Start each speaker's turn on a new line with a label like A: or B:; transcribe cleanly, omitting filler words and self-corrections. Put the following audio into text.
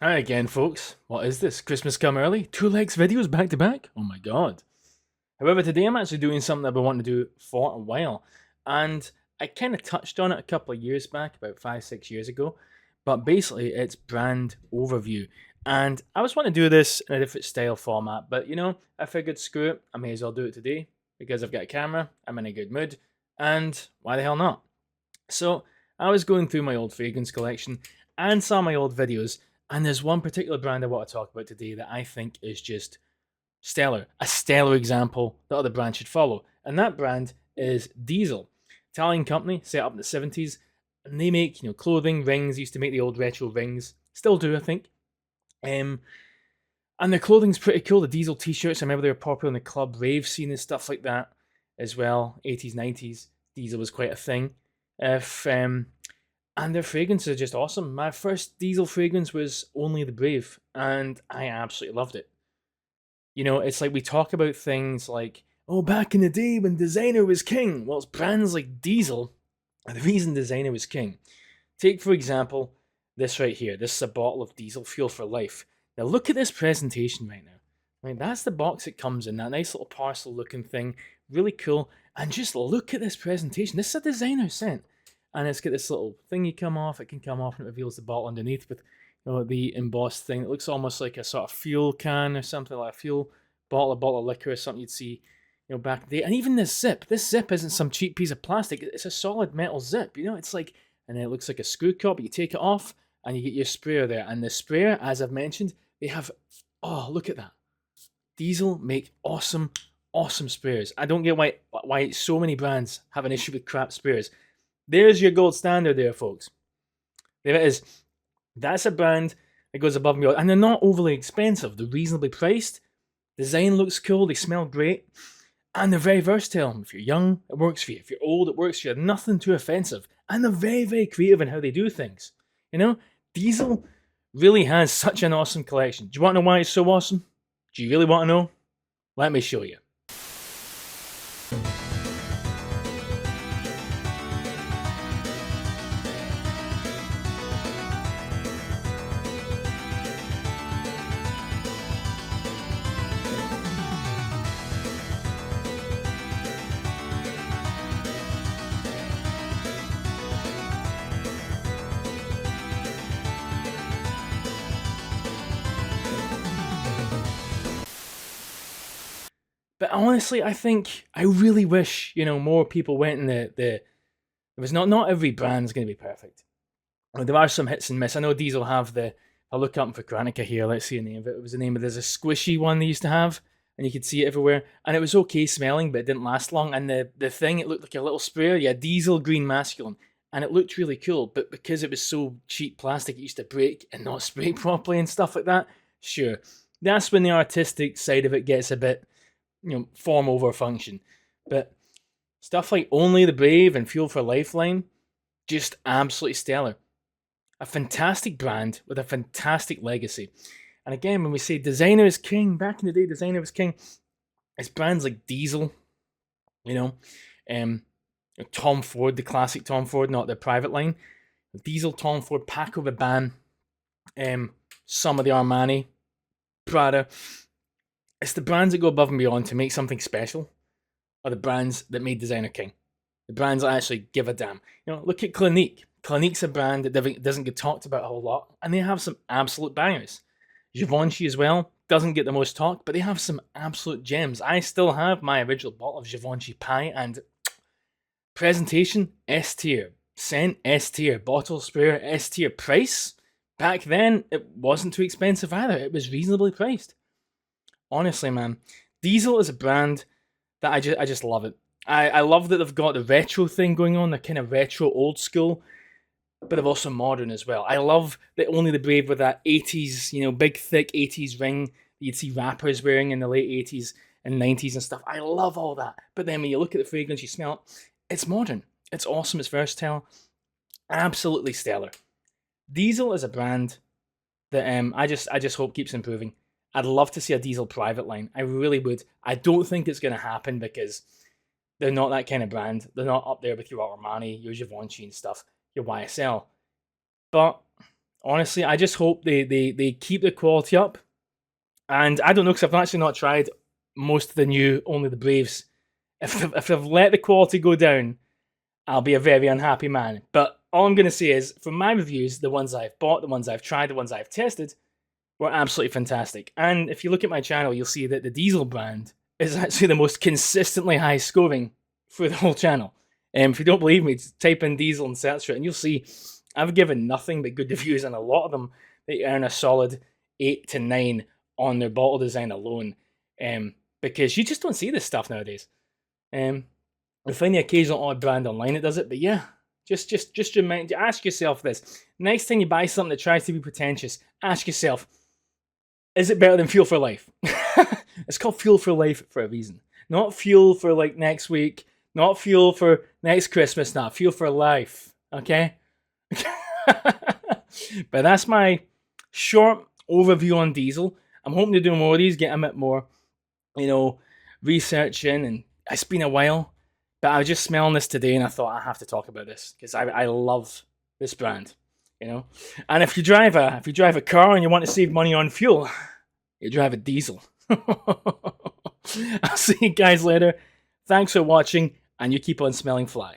A: Alright again, folks. What is this? Christmas come early? Two Lex videos back to back? Oh my god. However, today I'm actually doing something I've been wanting to do for a while. And I kind of touched on it a couple of years back, about 5, 6 years ago. But basically, it's brand overview. And I was wanting to do this in a different style format. But I figured, screw it, I may as well do it today. Because I've got a camera, I'm in a good mood. And why the hell not? So I was going through my old fragrance collection and saw my old videos, and there's one particular brand I want to talk about today that I think is just stellar, a stellar example that other brands should follow, and that brand is Diesel, Italian company set up in the 70s, and they make clothing, rings. Used to make the old retro rings, still do I think. Um, and their clothing's pretty cool. The Diesel t-shirts, I remember they were popular in the club rave scene and stuff like that as well. 80s, 90s, Diesel was quite a thing. If And their fragrances are just awesome. My first Diesel fragrance was Only the Brave, and I absolutely loved it. It's like we talk about things like, oh, back in the day when designer was king. Well, it's brands like Diesel are the reason designer was king. Take, for example, this right here. This is a bottle of Diesel Fuel for Life. Now, look at this presentation right now. Right, that's the box it comes in, that nice little parcel looking thing. Really cool. And just look at this presentation. This is a designer scent. And it's got this little thing you come off. It can come off and it reveals the bottle underneath with the embossed thing. It looks almost like a sort of fuel can or something, like a fuel bottle, a bottle of liquor or something you'd see back in the day. And even this zip isn't some cheap piece of plastic. It's a solid metal zip. It's like, and then it looks like a screw cap. You take it off and you get your sprayer there. And the sprayer, as I've mentioned, they have, oh, look at that. Diesel make awesome sprayers. I don't get why so many brands have an issue with crap sprayers. There's your gold standard there, folks. There it is. That's a brand that goes above and beyond. And they're not overly expensive. They're reasonably priced. Design looks cool. They smell great. And they're very versatile. If you're young, it works for you. If you're old, it works for you. Nothing too offensive. And they're very, very creative in how they do things. Diesel really has such an awesome collection. Do you want to know why it's so awesome? Do you really want to know? Let me show you. But honestly, I really wish, more people went in it was not every brand's going to be perfect. There are some hits and miss. I know Diesel have I'll look up for Granica here. Let's see the name of it. It was the name of, there's a squishy one they used to have, and you could see it everywhere. And it was okay smelling, but it didn't last long. And the thing, it looked like a little sprayer. Yeah, Diesel Green Masculine. And it looked really cool, but because it was so cheap plastic, it used to break and not spray properly and stuff like that. Sure, that's when the artistic side of it gets a bit form over function. But stuff like Only the Brave and Fuel for Lifeline, just absolutely stellar. A fantastic brand with a fantastic legacy. And again, when we say designer is king, back in the day, designer was king. It's brands like Diesel, Tom Ford, the classic Tom Ford, not the private line. Diesel, Tom Ford, Paco Rabanne, some of the Armani, Prada. It's the brands that go above and beyond to make something special, are the brands that made designer king. The brands that actually give a damn. Look at Clinique. Clinique's a brand that doesn't get talked about a whole lot, and they have some absolute bangers. Givenchy as well doesn't get the most talk, but they have some absolute gems. I still have my original bottle of Givenchy Pie, and presentation S tier, scent S tier, bottle sprayer S tier, price. Back then, it wasn't too expensive either. It was reasonably priced. Honestly, man, Diesel is a brand that I just love it. I love that they've got the retro thing going on, the kind of retro old school, but they're also modern as well. I love that Only the Brave with that 80s, big thick 80s ring that you'd see rappers wearing in the late 80s and 90s and stuff. I love all that. But then when you look at the fragrance, you smell it, it's modern. It's awesome. It's versatile. Absolutely stellar. Diesel is a brand that I just hope keeps improving. I'd love to see a Diesel private line. I really would. I don't think it's going to happen because they're not that kind of brand. They're not up there with your Armani, your Givenchy and stuff, your YSL. But Honestly, I just hope they keep the quality up. And I don't know, because I've actually not tried most of the new Only the Braves. If they've let the quality go down, I'll be a very unhappy man. But all I'm going to say is, from my reviews, the ones I've bought, the ones I've tried, the ones I've tested, were absolutely fantastic. And if you look at my channel, you'll see that the Diesel brand is actually the most consistently high scoring for the whole channel. If you don't believe me, just type in Diesel and search for it, and you'll see I've given nothing but good reviews, and a lot of them, they earn a solid 8 to 9 on their bottle design alone. Because you just don't see this stuff nowadays. We find the occasional odd brand online that does it, but yeah, just ask yourself this. Next time you buy something that tries to be pretentious, ask yourself, is it better than Fuel for Life? It's called Fuel for Life for a reason. Not fuel for like next week, not fuel for next Christmas, not fuel for life, okay? But that's my short overview on Diesel. I'm hoping to do more of these, get a bit more, researching, and it's been a while. But I was just smelling this today, and I thought I have to talk about this because I love this brand, And if you drive a car and you want to save money on fuel, you drive a Diesel. I'll see you guys later. Thanks for watching, and you keep on smelling fly.